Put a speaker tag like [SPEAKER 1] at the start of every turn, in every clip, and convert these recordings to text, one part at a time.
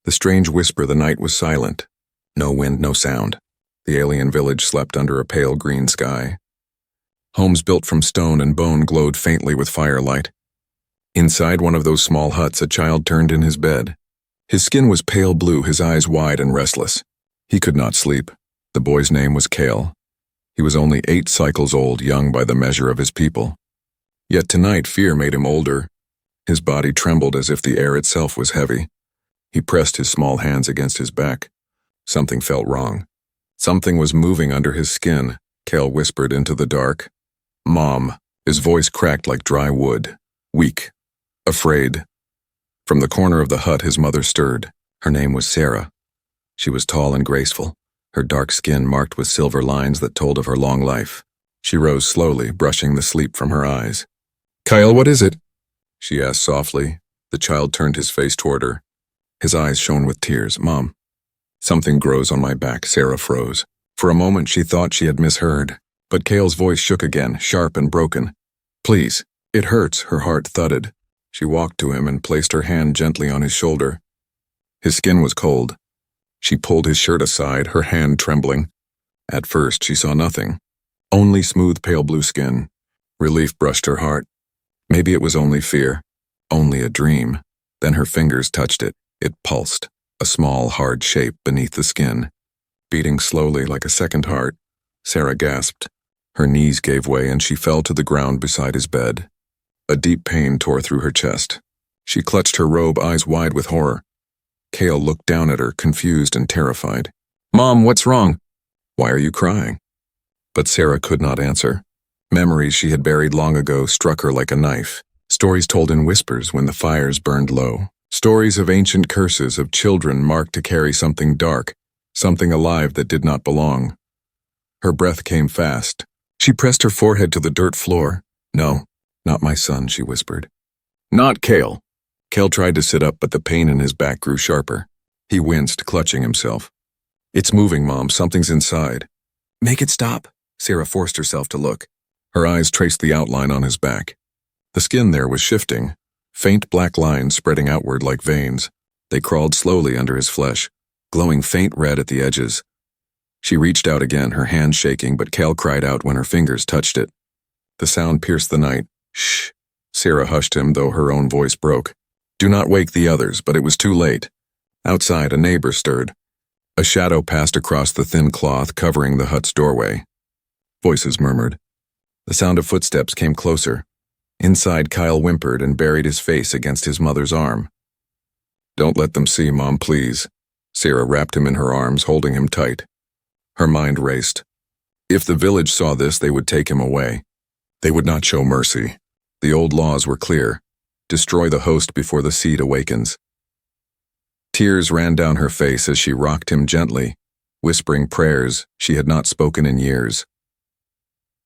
[SPEAKER 1] The strange whisper the night was silent. No wind, no sound. The alien village slept under a pale green sky. Homes built from stone and bone glowed faintly with firelight. Inside one of those small huts, a child turned in his bed. His skin was pale blue, his eyes wide and restless. He could not sleep. The boy's name was Kale. He was only 8 cycles old, young by the measure of his people. Yet tonight fear made him older. His body trembled as if the air itself was heavy. He pressed his small hands against his back. Something felt wrong. Something was moving under his skin. Kale whispered into the dark. "Mom." His voice cracked like dry wood. Weak. Afraid. From the corner of the hut his mother stirred. Her name was Sarah. She was tall and graceful, her dark skin marked with silver lines that told of her long life. She rose slowly, brushing the sleep from her eyes. "Kyle, what is it?" she asked softly. The child turned his face toward her. His eyes shone with tears. "Mom." "Something grows on my back." Sarah froze. For a moment she thought she had misheard, but Kale's voice shook again, sharp and broken. "Please, it hurts." Her heart thudded. She walked to him and placed her hand gently on his shoulder. His skin was cold. She pulled his shirt aside, her hand trembling. At first she saw nothing, only smooth pale blue skin. Relief brushed her heart. Maybe it was only fear, only a dream. Then her fingers touched it. It pulsed, a small, hard shape beneath the skin. Beating slowly like a second heart, Sarah gasped. Her knees gave way and she fell to the ground beside his bed. A deep pain tore through her chest. She clutched her robe, eyes wide with horror. Kale looked down at her, confused and terrified. "Mom, what's wrong?" "Why are you crying?" But Sarah could not answer. Memories she had buried long ago struck her like a knife. Stories told in whispers when the fires burned low. Stories of ancient curses, of children marked to carry something dark, something alive that did not belong. Her breath came fast. She pressed her forehead to the dirt floor. "No, not my son," she whispered. "Not Kale." Kale tried to sit up, but the pain in his back grew sharper. He winced, clutching himself. "It's moving, Mom. Something's inside." "Make it stop." Sarah forced herself to look. Her eyes traced the outline on his back. The skin there was shifting, faint black lines spreading outward like veins. They crawled slowly under his flesh, glowing faint red at the edges. She reached out again, her hand shaking, but Kale cried out when her fingers touched it. The sound pierced the night. "Shh." Sarah hushed him, though her own voice broke. "Do not wake the others," but it was too late. Outside, a neighbor stirred. A shadow passed across the thin cloth covering the hut's doorway. Voices murmured. The sound of footsteps came closer. Inside, Kyle whimpered and buried his face against his mother's arm. "Don't let them see, Mom, please." Sarah wrapped him in her arms, holding him tight. Her mind raced. If the village saw this, they would take him away. They would not show mercy. The old laws were clear. Destroy the host before the seed awakens. Tears ran down her face as she rocked him gently, whispering prayers she had not spoken in years.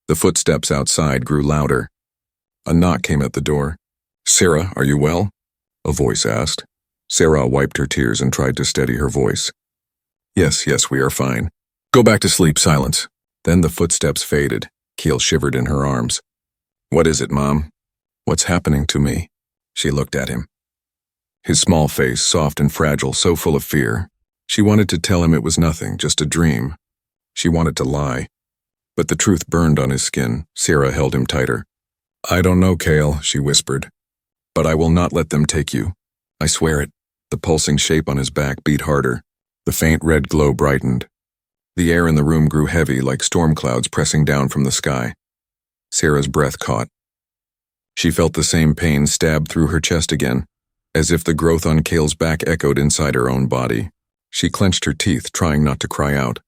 [SPEAKER 1] The footsteps outside grew louder. A knock came at the door. "Sarah, are you well?" a voice asked. Sarah wiped her tears and tried to steady her voice. Yes, we are fine. Go back to sleep." Silence. Then the footsteps faded. Kale shivered in her arms. "What is it, Mom?" "What's happening to me?" She looked at him. His small face, soft and fragile, so full of fear. She wanted to tell him it was nothing, just a dream. She wanted to lie. But the truth burned on his skin. Sarah held him tighter. "I don't know, Kale," she whispered. "But I will not let them take you. I swear it." The pulsing shape on his back beat harder. The faint red glow brightened. The air in the room grew heavy, like storm clouds pressing down from the sky. Sarah's breath caught. She felt the same pain stab through her chest again, as if the growth on Kale's back echoed inside her own body. She clenched her teeth, trying not to cry out.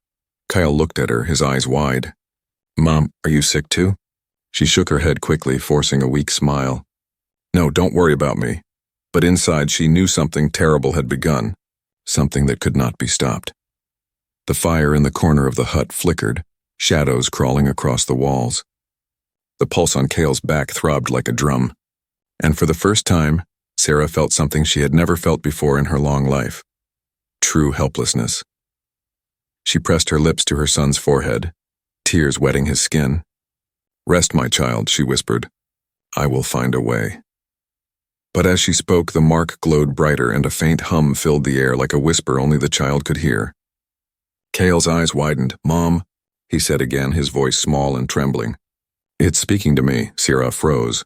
[SPEAKER 1] Kyle looked at her, his eyes wide. "Mom, are you sick too?" She shook her head quickly, forcing a weak smile. "No, don't worry about me." But inside she knew something terrible had begun, something that could not be stopped. The fire in the corner of the hut flickered, shadows crawling across the walls. The pulse on Kale's back throbbed like a drum. And for the first time, Sarah felt something she had never felt before in her long life. True helplessness. She pressed her lips to her son's forehead, tears wetting his skin. "Rest, my child," she whispered. "I will find a way." But as she spoke, the mark glowed brighter and a faint hum filled the air like a whisper only the child could hear. Cale's eyes widened. "Mom," he said again, his voice small and trembling. "It's speaking to me." Sarah froze.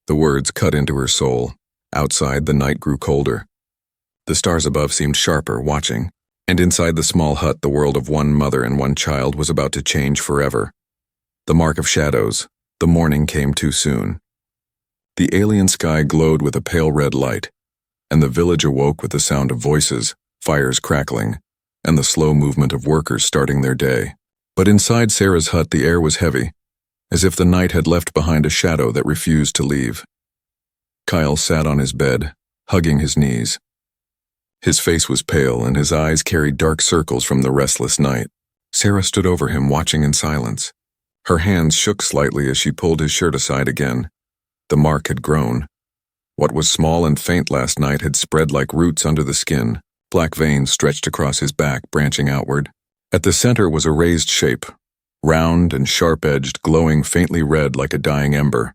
[SPEAKER 1] The words cut into her soul. Outside, the night grew colder. The stars above seemed sharper, watching, and inside the small hut, the world of one mother and one child was about to change forever. The mark of shadows. The morning came too soon. The alien sky glowed with a pale red light, and the village awoke with the sound of voices, fires crackling, and the slow movement of workers starting their day. But inside Sarah's hut, the air was heavy, as if the night had left behind a shadow that refused to leave. Kyle sat on his bed, hugging his knees. His face was pale, and his eyes carried dark circles from the restless night. Sarah stood over him, watching in silence. Her hands shook slightly as she pulled his shirt aside again. The mark had grown. What was small and faint last night had spread like roots under the skin. Black veins stretched across his back, branching outward. At the center was a raised shape, round and sharp-edged, glowing faintly red like a dying ember.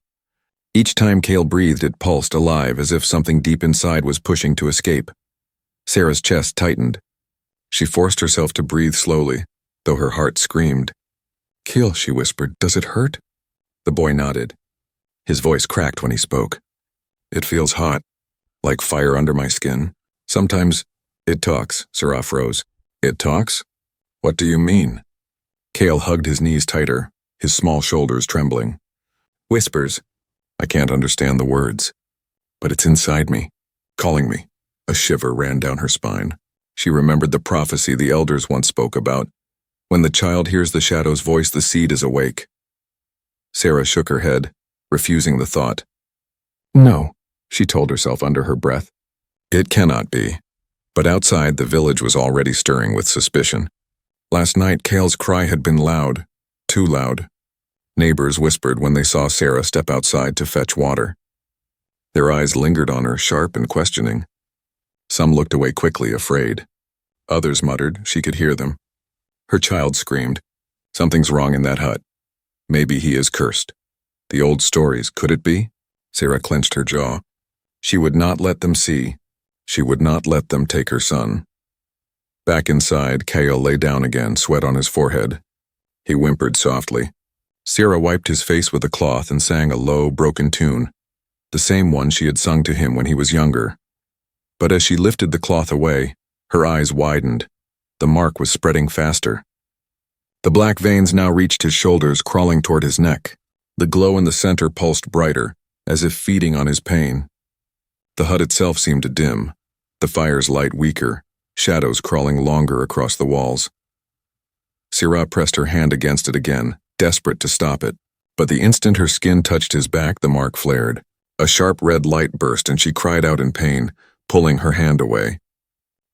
[SPEAKER 1] Each time Cale breathed, it pulsed alive, as if something deep inside was pushing to escape. Sarah's chest tightened. She forced herself to breathe slowly, though her heart screamed. "Cale," she whispered, "does it hurt?" The boy nodded. His voice cracked when he spoke. "It feels hot, like fire under my skin. Sometimes it talks." Sarah froze. "It talks? What do you mean?" Cale hugged his knees tighter, his small shoulders trembling. "Whispers. I can't understand the words. But it's inside me, calling me." A shiver ran down her spine. She remembered the prophecy the elders once spoke about. When the child hears the shadow's voice, the seed is awake. Sarah shook her head, refusing the thought. "No," she told herself under her breath. It cannot be. But outside, the village was already stirring with suspicion. Last night, Cale's cry had been loud, too loud. Neighbors whispered when they saw Sarah step outside to fetch water. Their eyes lingered on her, sharp and questioning. Some looked away quickly, afraid. Others muttered, she could hear them. Her child screamed, "Something's wrong in that hut. Maybe he is cursed." The old stories, could it be? Sarah clenched her jaw. She would not let them see. She would not let them take her son. Back inside, Cale lay down again, sweat on his forehead. He whimpered softly. Sarah wiped his face with a cloth and sang a low, broken tune, the same one she had sung to him when he was younger. But as she lifted the cloth away, her eyes widened. The mark was spreading faster. The black veins now reached his shoulders, crawling toward his neck. The glow in the center pulsed brighter, as if feeding on his pain. The hut itself seemed to dim, the fire's light weaker, shadows crawling longer across the walls. Sarah pressed her hand against it again, desperate to stop it. But the instant her skin touched his back, the mark flared. A sharp red light burst, and she cried out in pain, pulling her hand away.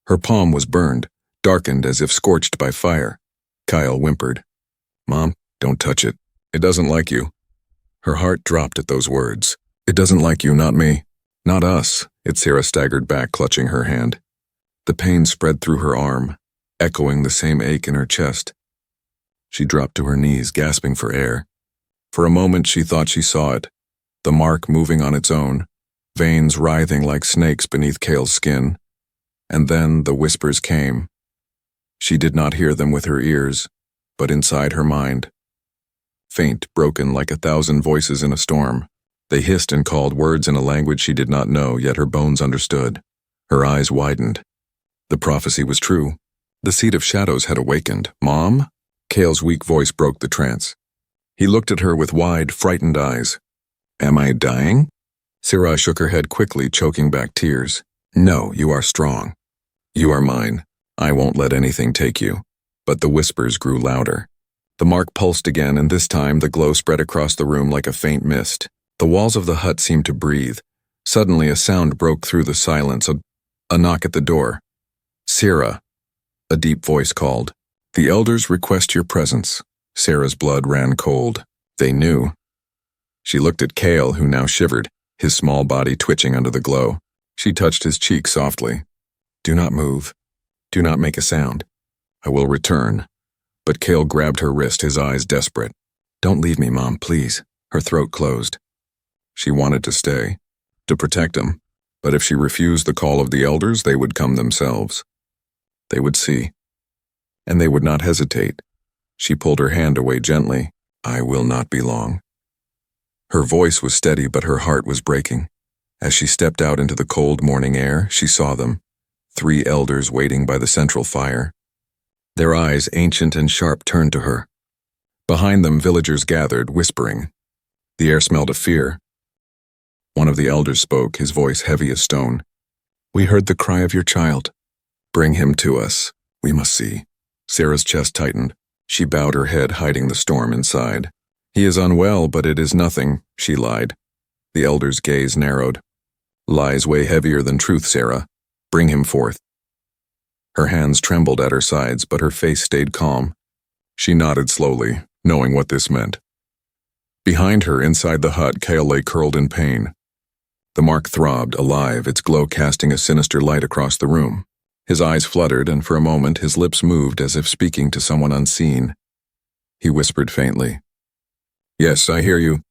[SPEAKER 1] Her palm was burned, darkened as if scorched by fire. Kyle whimpered, "Mom, don't touch it. It doesn't like you." Her heart dropped at those words. "It doesn't like you, not me. Not us." Sarah staggered back, clutching her hand. The pain spread through her arm, echoing the same ache in her chest. She dropped to her knees, gasping for air. For a moment she thought she saw it, the mark moving on its own, veins writhing like snakes beneath Cale's skin. And then the whispers came. She did not hear them with her ears, but inside her mind. Faint, broken like 1,000 voices in a storm. They hissed and called words in a language she did not know, yet her bones understood. Her eyes widened. The prophecy was true. The seed of shadows had awakened. "Mom?" Cale's weak voice broke the trance. He looked at her with wide, frightened eyes. "Am I dying?" Sarah shook her head quickly, choking back tears. "No, you are strong. You are mine. I won't let anything take you." But the whispers grew louder. The mark pulsed again, and this time the glow spread across the room like a faint mist. The walls of the hut seemed to breathe. Suddenly a sound broke through the silence, a knock at the door. "Sarah," a deep voice called. "The elders request your presence." Sarah's blood ran cold. They knew. She looked at Cale, who now shivered, his small body twitching under the glow. She touched his cheek softly. "Do not move. Do not make a sound. I will return." But Cale grabbed her wrist, his eyes desperate. "Don't leave me, Mom, please." Her throat closed. She wanted to stay, to protect him, But if she refused the call of the elders, they would come themselves. They would see. And they would not hesitate. She pulled her hand away gently. I will not be long. Her voice was steady, but her heart was breaking. As she stepped out into the cold morning air, she saw them, 3 elders waiting by the central fire. Their eyes, ancient and sharp, turned to her. Behind them, villagers gathered, whispering. The air smelled of fear. One of the elders spoke, his voice heavy as stone. We heard the cry of your child. Bring him to us. We must see. Sarah's chest tightened. She bowed her head, hiding the storm inside. He is unwell, but it is nothing, she lied. The elder's gaze narrowed. Lies weigh heavier than truth, Sarah. Bring him forth. Her hands trembled at her sides, but her face stayed calm. She nodded slowly, knowing what this meant. Behind her, inside the hut, Cale lay curled in pain. The mark throbbed, alive, its glow casting a sinister light across the room. His eyes fluttered, and for a moment his lips moved as if speaking to someone unseen. He whispered faintly, Yes, I hear you.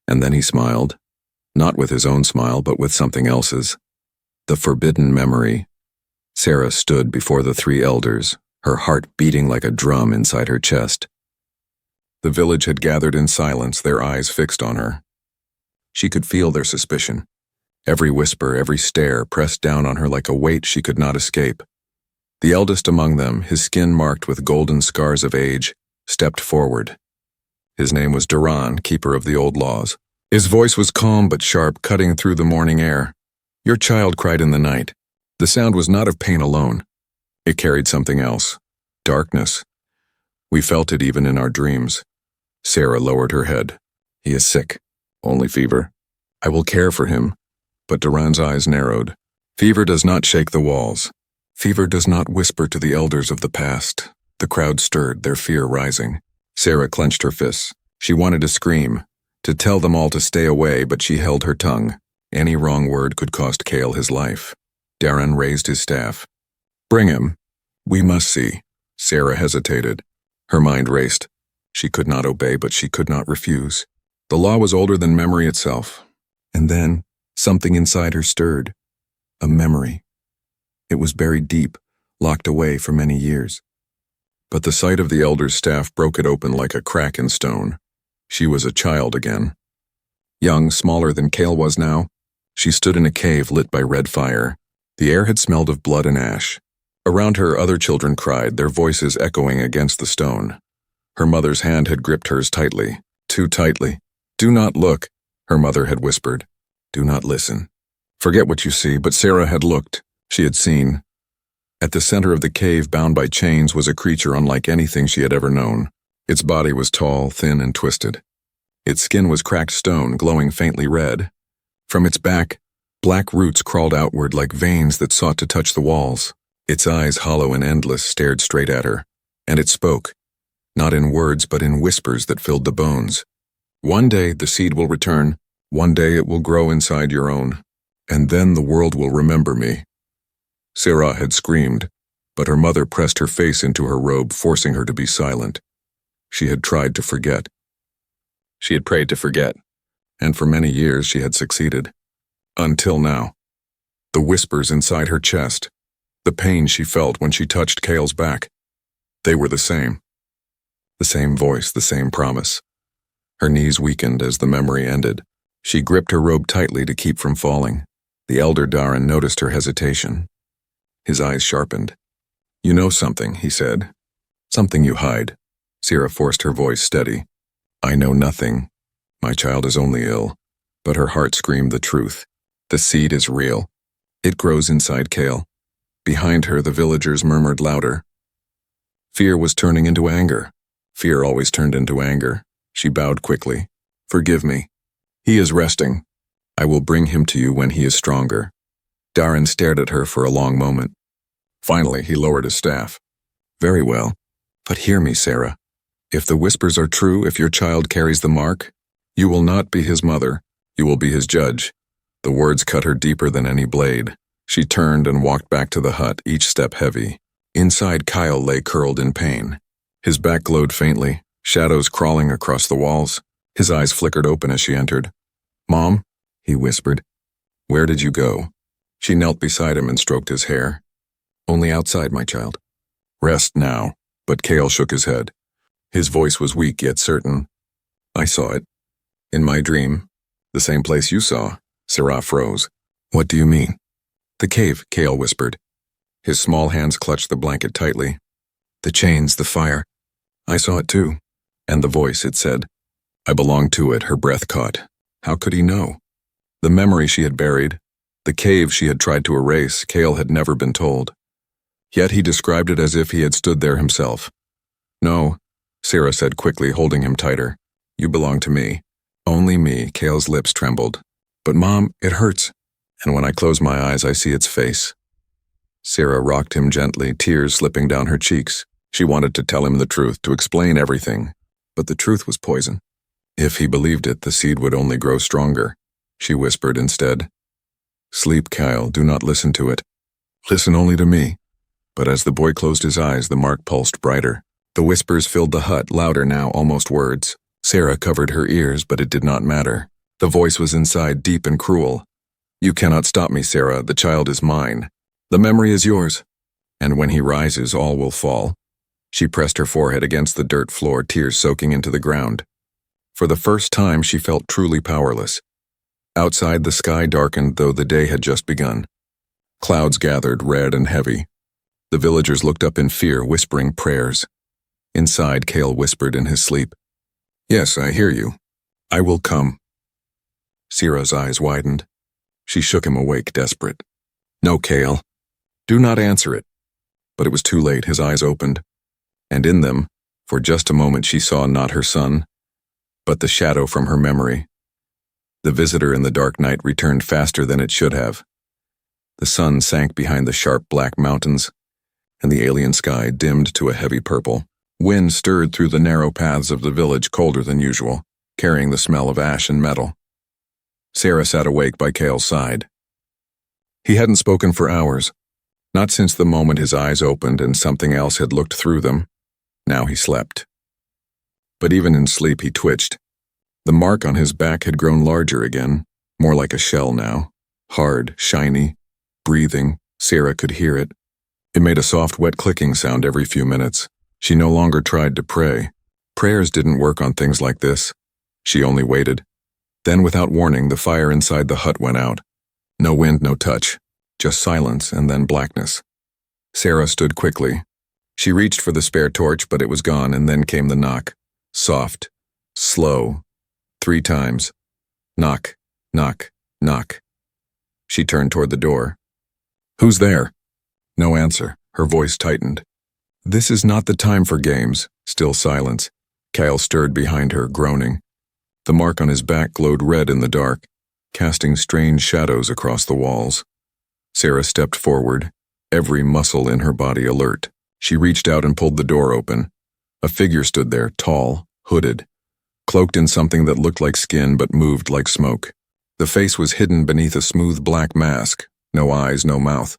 [SPEAKER 1] And then he smiled. Not with his own smile, but with something else's. The forbidden memory. Sarah stood before the 3 elders, her heart beating like a drum inside her chest. The village had gathered in silence, their eyes fixed on her. She could feel their suspicion. Every whisper, every stare pressed down on her like a weight she could not escape. The eldest among them, his skin marked with golden scars of age, stepped forward. His name was Duran, keeper of the old laws. His voice was calm but sharp, cutting through the morning air. Your child cried in the night. The sound was not of pain alone. It carried something else. Darkness. We felt it even in our dreams. Sarah lowered her head. He is sick. Only fever. I will care for him. But Duran's eyes narrowed. Fever does not shake the walls. Fever does not whisper to the elders of the past. The crowd stirred, their fear rising. Sarah clenched her fists. She wanted to scream, to tell them all to stay away, but she held her tongue. Any wrong word could cost Cale his life. Darren raised his staff. Bring him. We must see. Sarah hesitated. Her mind raced. She could not obey, but she could not refuse. The law was older than memory itself. And then, something inside her stirred. A memory. It was buried deep, locked away for many years. But the sight of the elder's staff broke it open like a crack in stone. She was a child again. Young, smaller than Cale was now, she stood in a cave lit by red fire. The air had smelled of blood and ash. Around her, other children cried, their voices echoing against the stone. Her mother's hand had gripped hers tightly, too tightly. Do not look, her mother had whispered. Do not listen. Forget what you see, but Sarah had looked. She had seen. At the center of the cave, bound by chains, was a creature unlike anything she had ever known. Its body was tall, thin, and twisted. Its skin was cracked stone, glowing faintly red. From its back, black roots crawled outward like veins that sought to touch the walls. Its eyes, hollow and endless, stared straight at her. And it spoke, not in words but in whispers that filled the bones. One day the seed will return. One day it will grow inside your own. And then the world will remember me. Sarah had screamed, but her mother pressed her face into her robe, forcing her to be silent. She had tried to forget. She had prayed to forget, and for many years she had succeeded. Until now. The whispers inside her chest, the pain she felt when she touched Cale's back, they were the same. The same voice, the same promise. Her knees weakened as the memory ended. She gripped her robe tightly to keep from falling. The elder Darren noticed her hesitation. His eyes sharpened. You know something, he said. Something you hide. Sarah forced her voice steady. I know nothing. My child is only ill. But her heart screamed the truth. The seed is real. It grows inside Cale. Behind her, the villagers murmured louder. Fear was turning into anger. Fear always turned into anger. She bowed quickly. Forgive me. He is resting. I will bring him to you when he is stronger. Darren stared at her for a long moment. Finally, he lowered his staff. Very well. But hear me, Sarah. If the whispers are true, if your child carries the mark, you will not be his mother. You will be his judge. The words cut her deeper than any blade. She turned and walked back to the hut, each step heavy. Inside, Kyle lay curled in pain. His back glowed faintly, shadows crawling across the walls. His eyes flickered open as she entered. Mom, he whispered. Where did you go? She knelt beside him and stroked his hair. Only outside, my child. Rest now. But Cale shook his head. His voice was weak yet certain. I saw it. In my dream. The same place you saw. Sarah froze. What do you mean? The cave, Cale whispered. His small hands clutched the blanket tightly. The chains, the fire. I saw it too. And the voice, it said. I belonged to it, her breath caught. How could he know? The memory she had buried, the cave she had tried to erase, Cale had never been told. Yet he described it as if he had stood there himself. No, Sarah said quickly, holding him tighter. You belong to me. Only me, Cale's lips trembled. But Mom, it hurts. And when I close my eyes, I see its face. Sarah rocked him gently, tears slipping down her cheeks. She wanted to tell him the truth, to explain everything. But the truth was poison. If he believed it, the seed would only grow stronger. She whispered instead. Sleep, Kyle, do not listen to it. Listen only to me. But as the boy closed his eyes, the mark pulsed brighter. The whispers filled the hut, louder now, almost words. Sarah covered her ears, but it did not matter. The voice was inside, deep and cruel. You cannot stop me, Sarah. The child is mine. The memory is yours. And when he rises, all will fall. She pressed her forehead against the dirt floor, tears soaking into the ground. For the first time, she felt truly powerless. Outside, the sky darkened, though the day had just begun. Clouds gathered, red and heavy. The villagers looked up in fear, whispering prayers. Inside, Cale whispered in his sleep. Yes, I hear you. I will come. Sarah's eyes widened. She shook him awake, desperate. No, Cale. Do not answer it. But it was too late. His eyes opened. And in them, for just a moment, she saw not her son, but the shadow from her memory. The visitor in the dark night returned faster than it should have. The sun sank behind the sharp black mountains, and the alien sky dimmed to a heavy purple. Wind stirred through the narrow paths of the village, colder than usual, carrying the smell of ash and metal. Sarah sat awake by Cale's side. He hadn't spoken for hours, not since the moment his eyes opened and something else had looked through them. Now he slept. But even in sleep he twitched. The mark on his back had grown larger again, more like a shell now, hard, shiny, breathing. Sarah could hear it. It made a soft, wet clicking sound every few minutes. She no longer tried to pray. Prayers didn't work on things like this. She only waited. Then, without warning, the fire inside the hut went out. No wind, no touch, just silence and then blackness. Sarah stood quickly. She reached for the spare torch, but it was gone, and then came the knock. Soft, slow, 3 times. Knock, knock, knock. She turned toward the door. Who's there? No answer. Her voice tightened. This is not the time for games. Still silence. Kyle stirred behind her, groaning. The mark on his back glowed red in the dark, casting strange shadows across the walls. Sarah stepped forward, every muscle in her body alert. She reached out and pulled the door open. A figure stood there, tall, hooded, cloaked in something that looked like skin but moved like smoke. The face was hidden beneath a smooth black mask, no eyes, no mouth.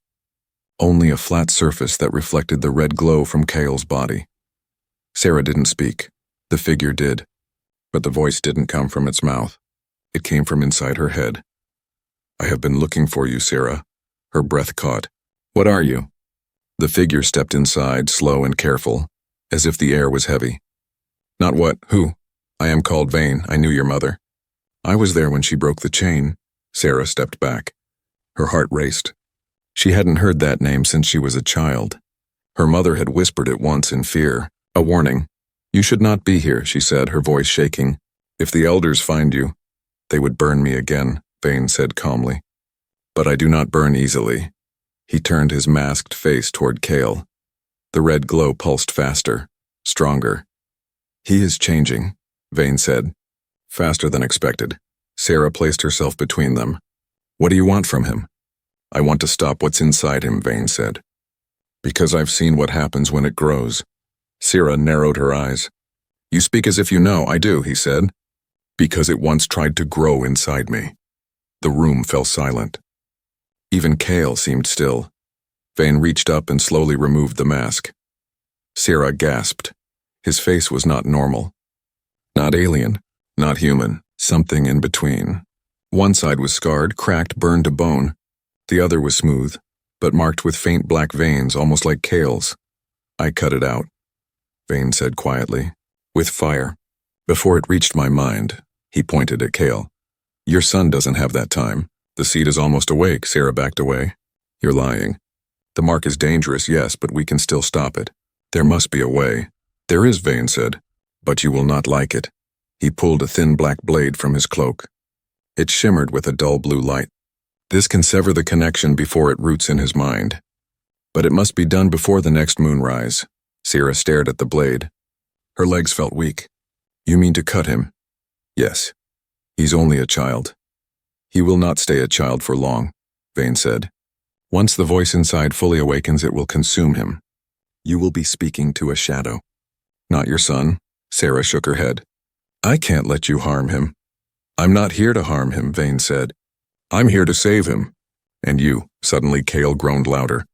[SPEAKER 1] Only a flat surface that reflected the red glow from Cale's body. Sarah didn't speak. The figure did. But the voice didn't come from its mouth. It came from inside her head. I have been looking for you, Sarah. Her breath caught. What are you? The figure stepped inside, slow and careful, as if the air was heavy. Not what, who? I am called Vane. I knew your mother. I was there when she broke the chain. Sarah stepped back. Her heart raced. She hadn't heard that name since she was a child. Her mother had whispered it once in fear, a warning. You should not be here, she said, her voice shaking. If the elders find you, they would burn me again, Vane said calmly. But I do not burn easily. He turned his masked face toward Cale. The red glow pulsed faster, stronger. He is changing, Vane said. Faster than expected. Sarah placed herself between them. What do you want from him? I want to stop what's inside him, Vane said. Because I've seen what happens when it grows. Sarah narrowed her eyes. You speak as if you know. I do, he said. Because it once tried to grow inside me. The room fell silent. Even Cale seemed still. Vane reached up and slowly removed the mask. Sarah gasped. His face was not normal. Not alien, not human, something in between. One side was scarred, cracked, burned to bone. The other was smooth, but marked with faint black veins almost like Kale's. I cut it out, Vane said quietly, with fire. Before it reached my mind, he pointed at Kale. Your son doesn't have that time. The seed is almost awake, Sarah backed away. You're lying. The mark is dangerous, yes, but we can still stop it. There must be a way. There is, Vane said, but you will not like it. He pulled a thin black blade from his cloak. It shimmered with a dull blue light. This can sever the connection before it roots in his mind. But it must be done before the next moonrise. Sarah stared at the blade. Her legs felt weak. You mean to cut him? Yes. He's only a child. He will not stay a child for long, Vane said. Once the voice inside fully awakens, it will consume him. You will be speaking to a shadow. Not your son, Sarah shook her head. I can't let you harm him. I'm not here to harm him, Vane said. I'm here to save him. And you, suddenly Kale groaned louder.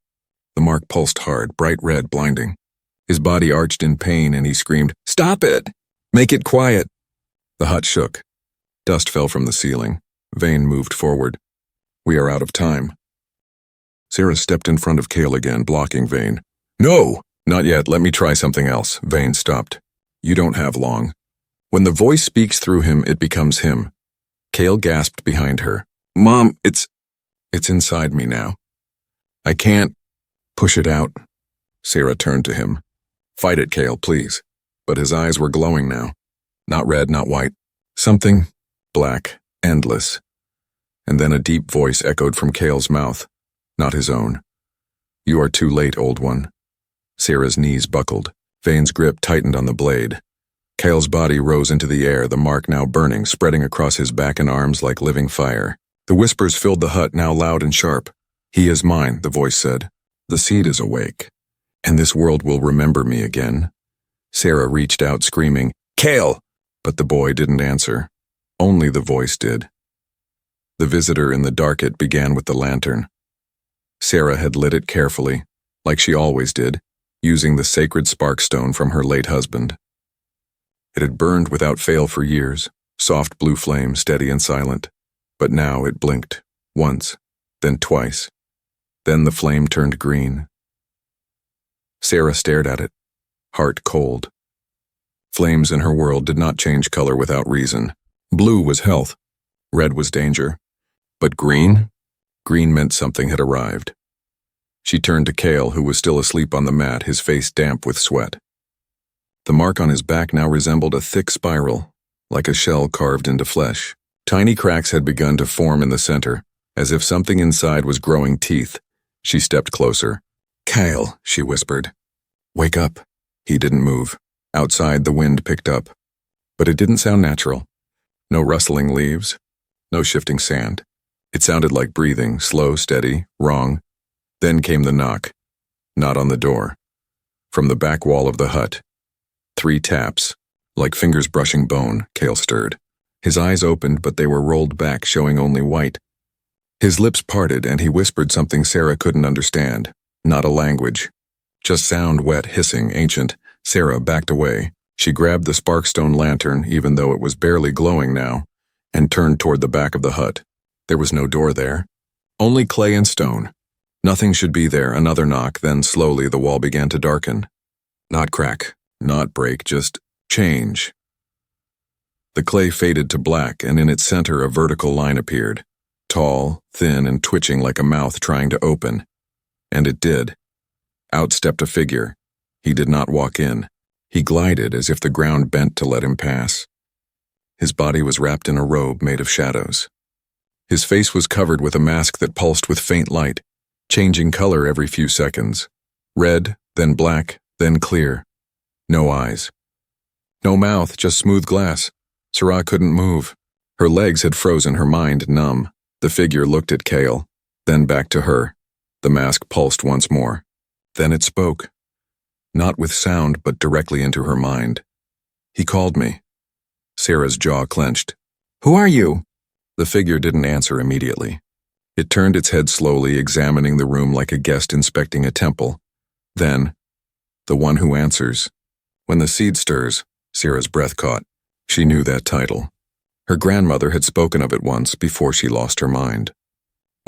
[SPEAKER 1] The mark pulsed hard, bright red, blinding. His body arched in pain and he screamed, Stop it! Make it quiet! The hut shook. Dust fell from the ceiling. Vane moved forward. We are out of time. Sarah stepped in front of Kale again, blocking Vane. No! Not yet, let me try something else. Vane stopped. You don't have long. When the voice speaks through him, it becomes him. Kale gasped behind her. Mom, it's inside me now. I can't push it out. Sarah turned to him. Fight it, Kale, please. But his eyes were glowing now. Not red, not white. Something black, endless. And then a deep voice echoed from Kale's mouth, not his own. You are too late, old one. Sarah's knees buckled. Vane's grip tightened on the blade. Kale's body rose into the air, the mark now burning, spreading across his back and arms like living fire. The whispers filled the hut, now loud and sharp. He is mine, the voice said. The seed is awake. And this world will remember me again. Sarah reached out, screaming, Kale! But the boy didn't answer. Only the voice did. The visitor in the dark it began with the lantern. Sarah had lit it carefully, like she always did, using the sacred sparkstone from her late husband. It had burned without fail for years, soft blue flame, steady and silent. But now it blinked, once, then twice. Then the flame turned green. Sarah stared at it, heart cold. Flames in her world did not change color without reason. Blue was health, red was danger. But green? Green meant something had arrived. She turned to Kale, who was still asleep on the mat, his face damp with sweat. The mark on his back now resembled a thick spiral, like a shell carved into flesh. Tiny cracks had begun to form in the center, as if something inside was growing teeth. She stepped closer. Kale, she whispered. Wake up. He didn't move. Outside, the wind picked up. But it didn't sound natural. No rustling leaves, no shifting sand. It sounded like breathing, slow, steady, wrong. Then came the knock. Not on the door. From the back wall of the hut. 3 taps. Like fingers brushing bone, Kale stirred. His eyes opened, but they were rolled back, showing only white. His lips parted, and he whispered something Sarah couldn't understand. Not a language. Just sound, wet, hissing, ancient. Sarah backed away. She grabbed the sparkstone lantern, even though it was barely glowing now, and turned toward the back of the hut. There was no door there. Only clay and stone. Nothing should be there. Another knock, then slowly the wall began to darken. Not crack, not break, just change. The clay faded to black, and in its center a vertical line appeared. Tall, thin, and twitching like a mouth trying to open. And it did. Out stepped a figure. He did not walk in. He glided as if the ground bent to let him pass. His body was wrapped in a robe made of shadows. His face was covered with a mask that pulsed with faint light, changing color every few seconds. Red, then black, then clear. No eyes. No mouth, just smooth glass. Sarah couldn't move. Her legs had frozen, her mind numb. The figure looked at Kale, then back to her. The mask pulsed once more. Then it spoke. Not with sound, but directly into her mind. He called me. Sarah's jaw clenched. Who are you? The figure didn't answer immediately. It turned its head slowly, examining the room like a guest inspecting a temple. Then, the one who answers. When the seed stirs, Sarah's breath caught. She knew that title. Her grandmother had spoken of it once before she lost her mind.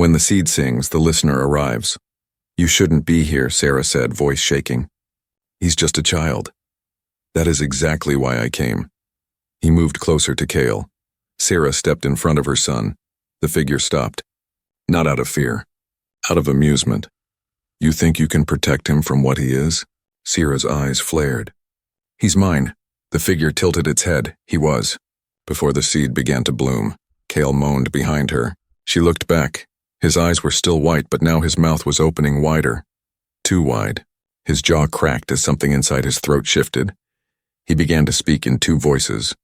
[SPEAKER 1] When the seed sings, the listener arrives. You shouldn't be here, Sarah said, voice shaking. He's just a child. That is exactly why I came. He moved closer to Cale. Sarah stepped in front of her son. The figure stopped. Not out of fear. Out of amusement. You think you can protect him from what he is? Sarah's eyes flared. He's mine. The figure tilted its head. He was. Before the seed began to bloom, Cale moaned behind her. She looked back. His eyes were still white, but now his mouth was opening wider. Too wide. His jaw cracked as something inside his throat shifted. He began to speak in two voices.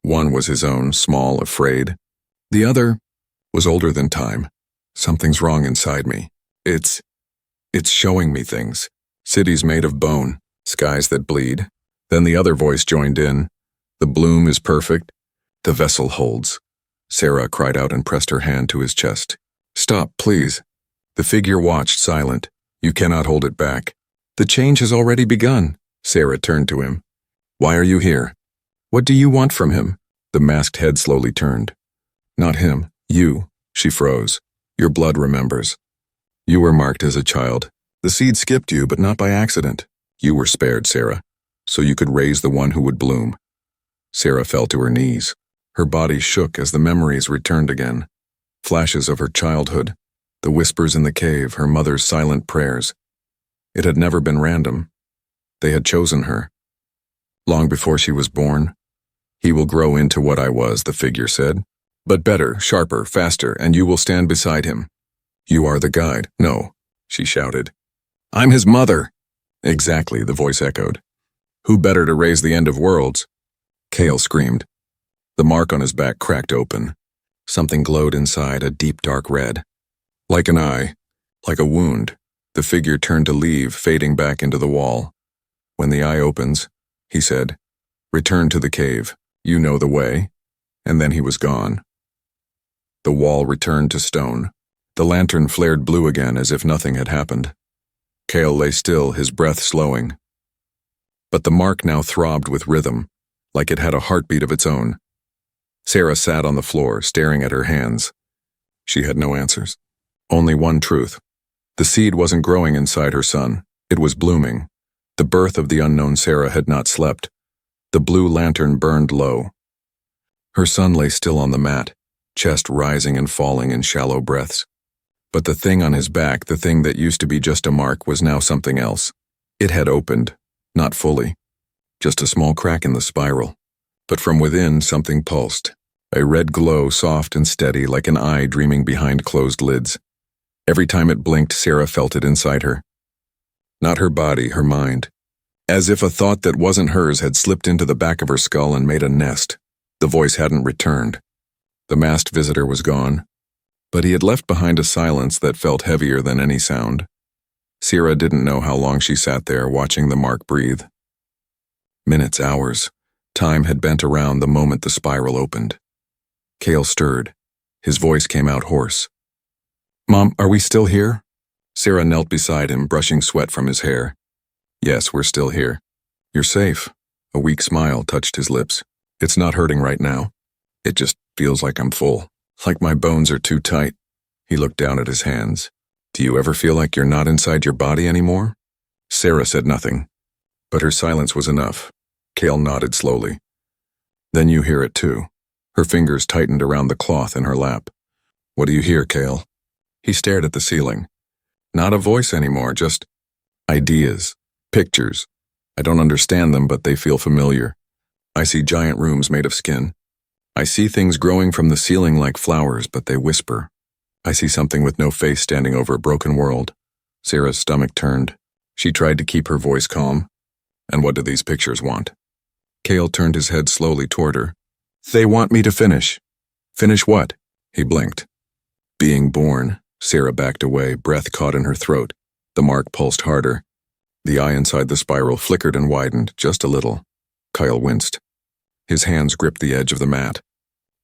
[SPEAKER 1] One was his own, small, afraid. The other was older than time. Something's wrong inside me. It's showing me things. Cities made of bone, skies that bleed. Then the other voice joined in. The bloom is perfect. The vessel holds. Sarah cried out and pressed her hand to his chest. Stop, please. The figure watched, silent. You cannot hold it back. The change has already begun. Sarah turned to him. Why are you here? What do you want from him? The masked head slowly turned. Not him, you. She froze. Your blood remembers. You were marked as a child. The seed skipped you, but not by accident. You were spared, Sarah, so you could raise the one who would bloom. Sarah fell to her knees. Her body shook as the memories returned again. Flashes of her childhood, the whispers in the cave, her mother's silent prayers. It had never been random. They had chosen her. Long before she was born. He will grow into what I was, the figure said. But better, sharper, faster, and you will stand beside him. You are the guide. No, she shouted. I'm his mother. Exactly, the voice echoed. Who better to raise the end of worlds? Cale screamed. The mark on his back cracked open. Something glowed inside, a deep dark red. Like an eye, like a wound. The figure turned to leave, fading back into the wall. When the eye opens, he said, return to the cave. You know the way. And then he was gone. The wall returned to stone. The lantern flared blue again as if nothing had happened. Cale lay still, his breath slowing. But the mark now throbbed with rhythm, like it had a heartbeat of its own. Sarah sat on the floor, staring at her hands. She had no answers. Only one truth. The seed wasn't growing inside her son. It was blooming. The birth of the unknown Sarah had not slept. The blue lantern burned low. Her son lay still on the mat, chest rising and falling in shallow breaths. But the thing on his back, the thing that used to be just a mark, was now something else. It had opened, not fully. Just a small crack in the spiral. But from within, something pulsed. A red glow, soft and steady, like an eye dreaming behind closed lids. Every time it blinked, Sarah felt it inside her. Not her body, her mind. As if a thought that wasn't hers had slipped into the back of her skull and made a nest. The voice hadn't returned. The masked visitor was gone. But he had left behind a silence that felt heavier than any sound. Sarah didn't know how long she sat there, watching the mark breathe. Minutes, hours. Time had bent around the moment the spiral opened. Cale stirred. His voice came out hoarse. Mom, are we still here? Sarah knelt beside him, brushing sweat from his hair. Yes, we're still here. You're safe. A weak smile touched his lips. It's not hurting right now. It just feels like I'm full. Like my bones are too tight. He looked down at his hands. Do you ever feel like you're not inside your body anymore? Sarah said nothing. But her silence was enough. Cale nodded slowly. Then you hear it too. Her fingers tightened around the cloth in her lap. What do you hear, Cale? He stared at the ceiling. Not a voice anymore, just ideas, pictures. I don't understand them, but they feel familiar. I see giant rooms made of skin. I see things growing from the ceiling like flowers, but they whisper. I see something with no face standing over a broken world. Sarah's stomach turned. She tried to keep her voice calm. And what do these pictures want? Cale turned his head slowly toward her. They want me to finish. Finish what? He blinked. Being born. Sarah backed away, breath caught in her throat. The mark pulsed harder. The eye inside the spiral flickered and widened, just a little. Cale winced. His hands gripped the edge of the mat.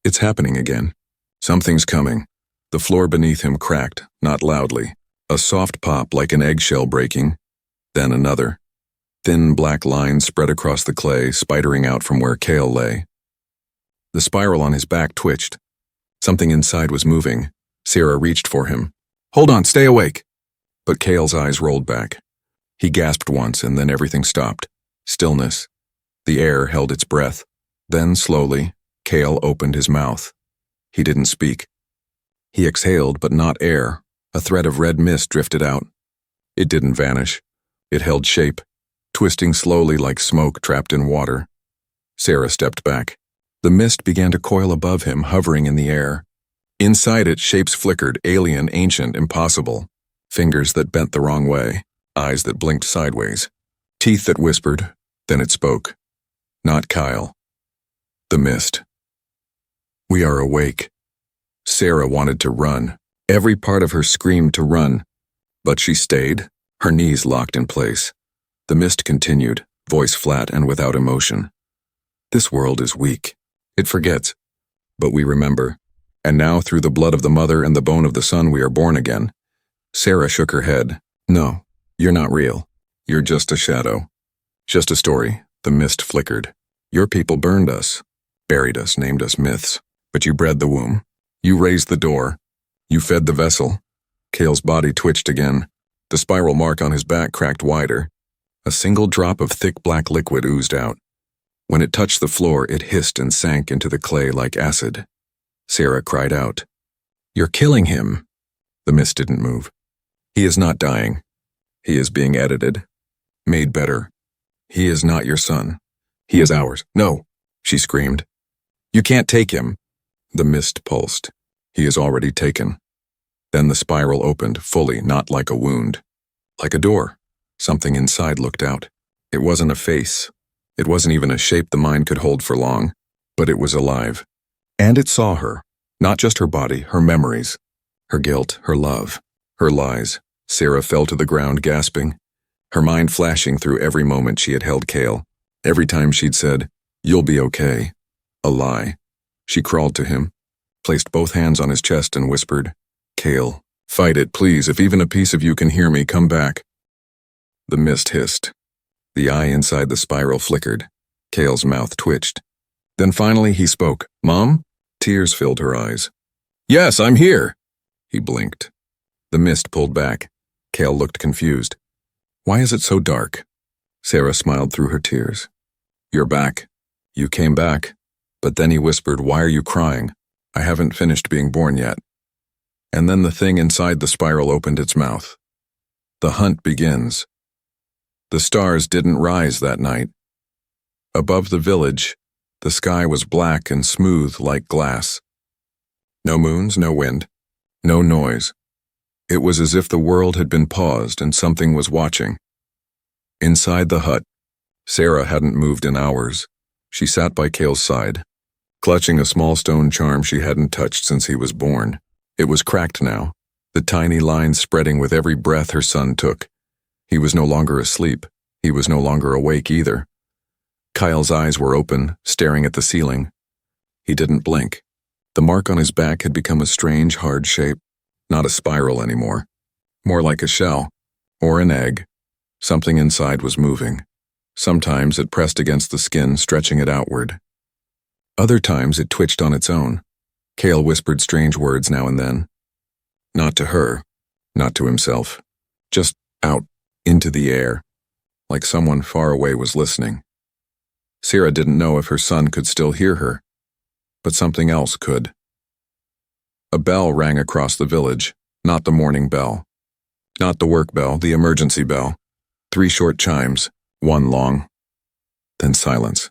[SPEAKER 1] It's happening again. Something's coming. The floor beneath him cracked, not loudly. A soft pop like an eggshell breaking. Then another. Thin black lines spread across the clay, spidering out from where Cale lay. The spiral on his back twitched. Something inside was moving. Sarah reached for him. Hold on, stay awake. But Cale's eyes rolled back. He gasped once and then everything stopped. Stillness. The air held its breath. Then, slowly, Cale opened his mouth. He didn't speak. He exhaled, but not air. A thread of red mist drifted out. It didn't vanish. It held shape, twisting slowly like smoke trapped in water. Sarah stepped back. The mist began to coil above him, hovering in the air. Inside it, shapes flickered, alien, ancient, impossible. Fingers that bent the wrong way, eyes that blinked sideways, teeth that whispered, then it spoke. Not Kyle. The mist. We are awake. Sarah wanted to run. Every part of her screamed to run. But she stayed, her knees locked in place. The mist continued, voice flat and without emotion. This world is weak. It forgets. But we remember. And now, through the blood of the mother and the bone of the son, we are born again. Sarah shook her head. No, you're not real. You're just a shadow. Just a story. The mist flickered. Your people burned us, buried us, named us myths. But you bred the womb. You raised the door. You fed the vessel. Cale's body twitched again. The spiral mark on his back cracked wider. A single drop of thick black liquid oozed out. When it touched the floor, it hissed and sank into the clay like acid. Sarah cried out. You're killing him. The mist didn't move. He is not dying. He is being edited. Made better. He is not your son. He is ours. No, she screamed. You can't take him. The mist pulsed. He is already taken. Then the spiral opened, fully, not like a wound. Like a door. Something inside looked out. It wasn't a face. It wasn't even a shape the mind could hold for long. But it was alive. And it saw her. Not just her body, her memories. Her guilt, her love, her lies. Sarah fell to the ground, gasping. Her mind flashing through every moment she had held Cale. Every time she'd said, "You'll be okay." A lie. She crawled to him, placed both hands on his chest and whispered, "Cale, fight it, please. If even a piece of you can hear me, come back." The mist hissed. The eye inside the spiral flickered. Cale's mouth twitched. Then finally he spoke. "Mom?" Tears filled her eyes. "Yes, I'm here." He blinked. The mist pulled back. Cale looked confused. "Why is it so dark?" Sarah smiled through her tears. "You're back. You came back." But then he whispered, "Why are you crying? I haven't finished being born yet." And then the thing inside the spiral opened its mouth. The hunt begins. The stars didn't rise that night. Above the village, the sky was black and smooth like glass. No moons, no wind, no noise. It was as if the world had been paused and something was watching. Inside the hut, Sarah hadn't moved in hours. She sat by Cale's side, clutching a small stone charm she hadn't touched since he was born. It was cracked now, the tiny lines spreading with every breath her son took. He was no longer asleep. He was no longer awake either. Kyle's eyes were open, staring at the ceiling. He didn't blink. The mark on his back had become a strange, hard shape, not a spiral anymore. More like a shell, or an egg. Something inside was moving. Sometimes it pressed against the skin, stretching it outward. Other times it twitched on its own. Cale whispered strange words now and then. Not to her, not to himself. Just out, into the air, like someone far away was listening. Sarah didn't know if her son could still hear her, but something else could. A bell rang across the village, not the morning bell. Not the work bell, the emergency bell. 3 short chimes, one long. Then silence.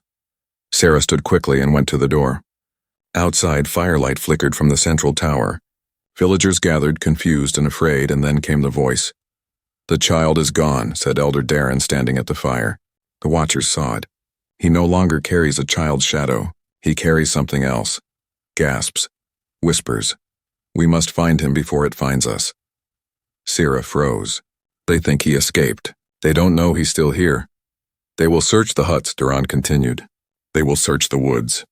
[SPEAKER 1] Sarah stood quickly and went to the door. Outside, firelight flickered from the central tower. Villagers gathered, confused and afraid, and then came the voice. "The child is gone," said Elder Darren, standing at the fire. The watchers saw it. He no longer carries a child's shadow. He carries something else. Gasps. Whispers. "We must find him before it finds us." Sarah froze. They think he escaped. They don't know he's still here. They will search the huts, Durand continued. They will search the woods.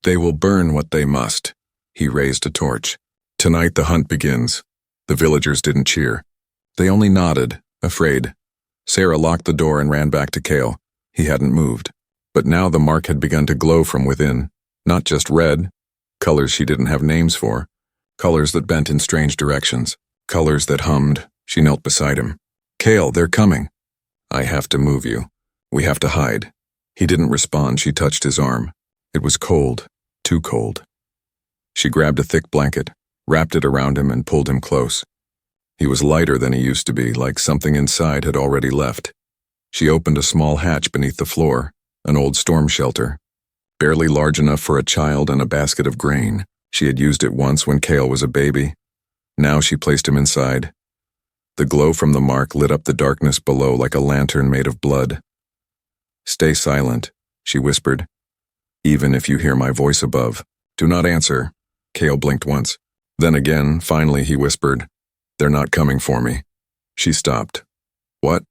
[SPEAKER 1] They will burn what they must. He raised a torch. Tonight the hunt begins. The villagers didn't cheer. They only nodded, afraid. Sarah locked the door and ran back to Cale. He hadn't moved. But now the mark had begun to glow from within. Not just red, colors she didn't have names for. colors that bent in strange directions, colors that hummed. She knelt beside him. "Cale, they're coming." "I have to move you. We have to hide." He didn't respond. She touched his arm. It was cold, too cold. She grabbed a thick blanket, wrapped it around him, and pulled him close. He was lighter than he used to be, like something inside had already left. She opened a small hatch beneath the floor, an old storm shelter, barely large enough for a child and a basket of grain. She had used it once when Cale was a baby. Now she placed him inside. The glow from the mark lit up the darkness below like a lantern made of blood. "Stay silent," she whispered. "Even if you hear my voice above, do not answer." Cale blinked once. Then again, finally he whispered, "They're not coming for me." She stopped. "What?"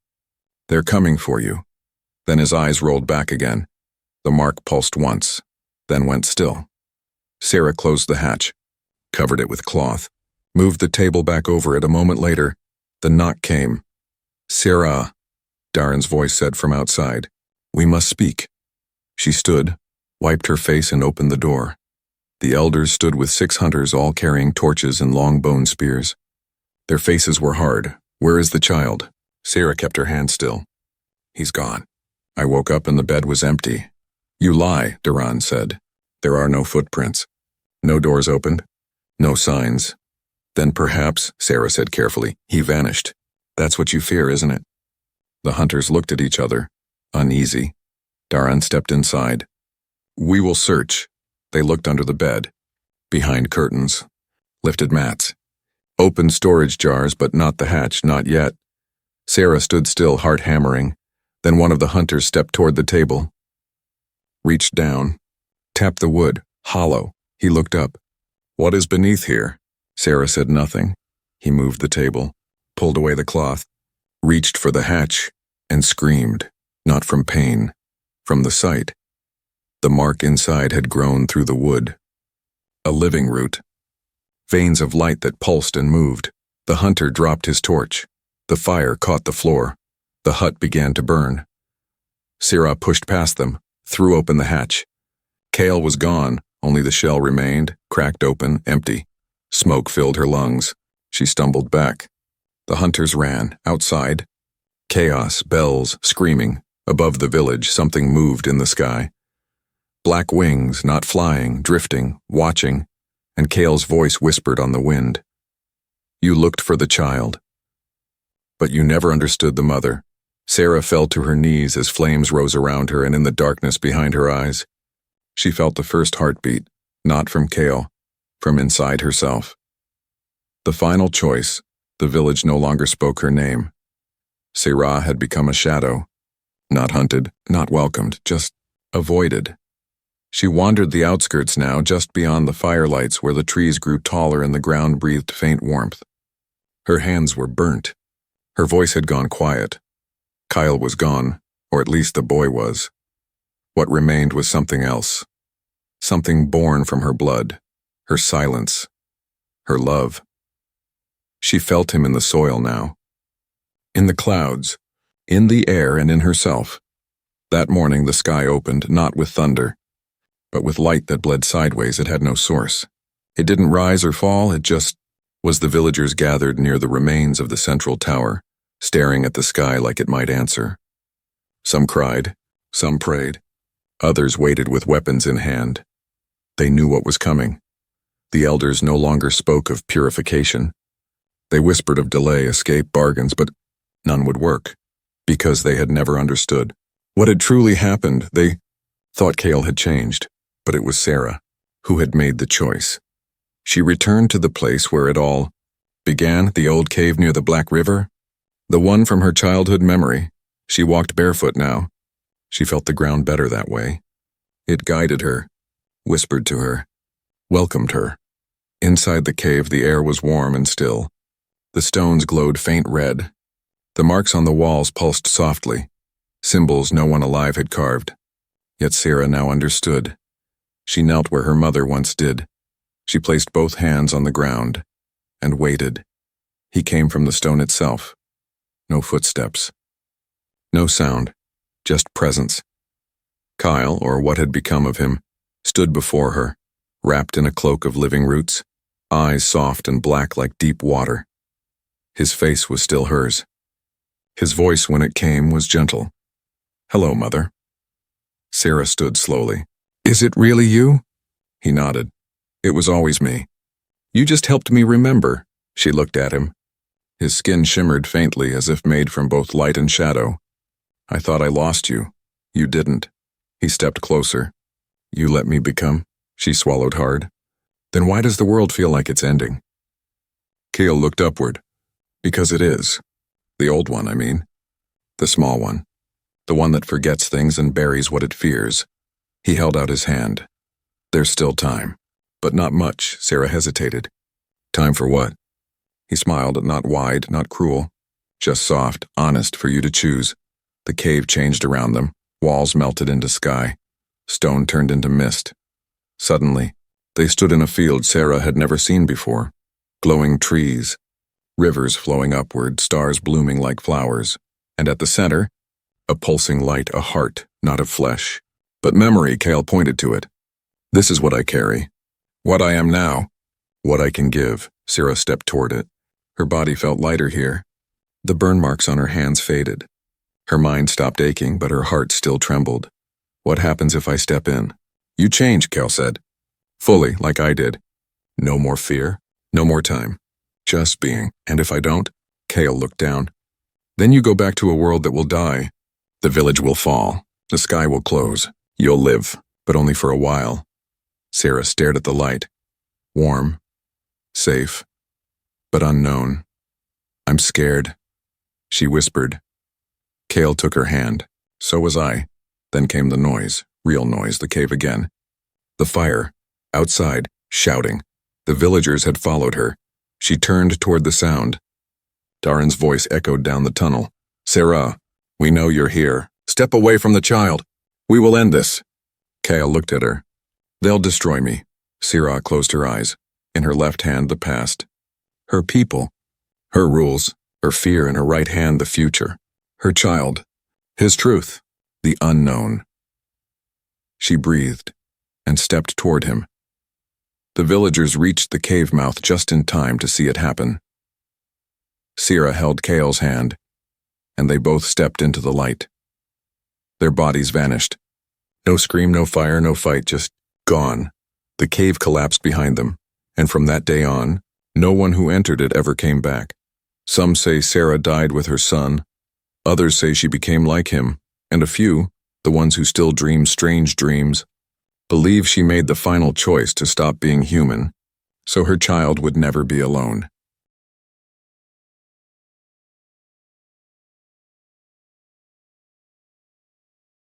[SPEAKER 1] "They're coming for you." Then his eyes rolled back again. The mark pulsed once, then went still. Sarah closed the hatch, covered it with cloth, moved the table back over it. A moment later, the knock came. "Sarah," Darren's voice said from outside. "We must speak." She stood, wiped her face, and opened the door. The elders stood with 6 hunters, all carrying torches and long bone spears. Their faces were hard. "Where is the child?" Sarah kept her hand still. "He's gone." I woke up and the bed was empty. "You lie," Darren said. "There are no footprints. No doors opened. No signs." "Then perhaps," Sarah said carefully, "he vanished. That's what you fear, isn't it?" The hunters looked at each other, uneasy. Darren stepped inside. "We will search." They looked under the bed, behind curtains, lifted mats, opened storage jars, but not the hatch, not yet. Sarah stood still, heart hammering. Then one of the hunters stepped toward the table, reached down, tapped the wood, hollow. He looked up. "What is beneath here?" Sarah said nothing. He moved the table, pulled away the cloth, reached for the hatch, and screamed, not from pain, from the sight. The mark inside had grown through the wood. A living root. Veins of light that pulsed and moved. The hunter dropped his torch. The fire caught the floor. The hut began to burn. Sarah pushed past them, threw open the hatch. Cale was gone, only the shell remained, cracked open, empty. Smoke filled her lungs. She stumbled back. The hunters ran, outside. Chaos, bells, screaming. Above the village, something moved in the sky. Black wings, not flying, drifting, watching, and Cale's voice whispered on the wind. "You looked for the child, but you never understood the mother." Sarah fell to her knees as flames rose around her and in the darkness behind her eyes. She felt the first heartbeat, not from Cale, from inside herself. The final choice, the village no longer spoke her name. Sarah had become a shadow, not hunted, not welcomed, just avoided. She wandered the outskirts now, just beyond the firelights where the trees grew taller and the ground breathed faint warmth. Her hands were burnt. Her voice had gone quiet. Kyle was gone, or at least the boy was. What remained was something else. Something born from her blood, her silence, her love. She felt him in the soil now. In the clouds, in the air, and in herself. That morning the sky opened, not with thunder, but with light that bled sideways. It had no source. It didn't rise or fall, it just was. The villagers gathered near the remains of the central tower, staring at the sky like it might answer. Some cried, some prayed, others waited with weapons in hand. They knew what was coming. The elders no longer spoke of purification. They whispered of delay, escape, bargains, but none would work, because they had never understood what had truly happened. They thought Cale had changed, but it was Sarah who had made the choice. She returned to the place where it all began, the old cave near the Black River, the one from her childhood memory. She walked barefoot now. She felt the ground better that way. It guided her, whispered to her, welcomed her. Inside the cave, the air was warm and still. The stones glowed faint red. The marks on the walls pulsed softly, symbols no one alive had carved. Yet Sarah now understood. She knelt where her mother once did. She placed both hands on the ground and waited. He came from the stone itself. No footsteps. No sound, just presence. Kyle, or what had become of him, stood before her, wrapped in a cloak of living roots, eyes soft and black like deep water. His face was still hers. His voice, when it came, was gentle. "Hello, Mother." Sarah stood slowly. "Is it really you?" He nodded. "It was always me. You just helped me remember." She looked at him. His skin shimmered faintly as if made from both light and shadow. "I thought I lost you. You didn't." He stepped closer. "You let me become?" She swallowed hard. "Then why does the world feel like it's ending?" Cale looked upward. "Because it is. The old one, I mean. The small one. The one that forgets things and buries what it fears." He held out his hand. "There's still time. But not much." Sarah hesitated. "Time for what?" He smiled, not wide, not cruel. Just soft, honest, for you to choose. The cave changed around them. Walls melted into sky. Stone turned into mist. Suddenly, they stood in a field Sarah had never seen before. Glowing trees, rivers flowing upward, stars blooming like flowers. And at the center, a pulsing light, a heart, not of flesh. But memory, Cale pointed to it. "This is what I carry. What I am now. What I can give." Sarah stepped toward it. Her body felt lighter here. The burn marks on her hands faded. Her mind stopped aching, but her heart still trembled. "What happens if I step in?" "You change," Cale said. "Fully, like I did. No more fear, no more time. Just being. And if I don't?" Cale looked down. "Then you go back to a world that will die. The village will fall. The sky will close. You'll live, but only for a while." Sarah stared at the light. Warm. Safe. But unknown. "I'm scared," she whispered. Cale took her hand. So was I. Then came the noise. Real noise, the cave again. The fire. Outside. Shouting. The villagers had followed her. She turned toward the sound. Darren's voice echoed down the tunnel. "Sarah, we know you're here. Step away from the child. We will end this." Cale looked at her. "They'll destroy me." Sarah closed her eyes. In her left hand, the past. Her people. Her rules. Her fear. In her right hand, the future. Her child. His truth. The unknown. She breathed and stepped toward him. The villagers reached the cave mouth just in time to see it happen. Sarah held Cale's hand, and they both stepped into the light. Their bodies vanished. No scream, no fire, no fight, just gone. The cave collapsed behind them, and from that day on, no one who entered it ever came back. Some say Sarah died with her son. Others say she became like him, and a few, the ones who still dream strange dreams, believe she made the final choice to stop being human, so her child would never be alone.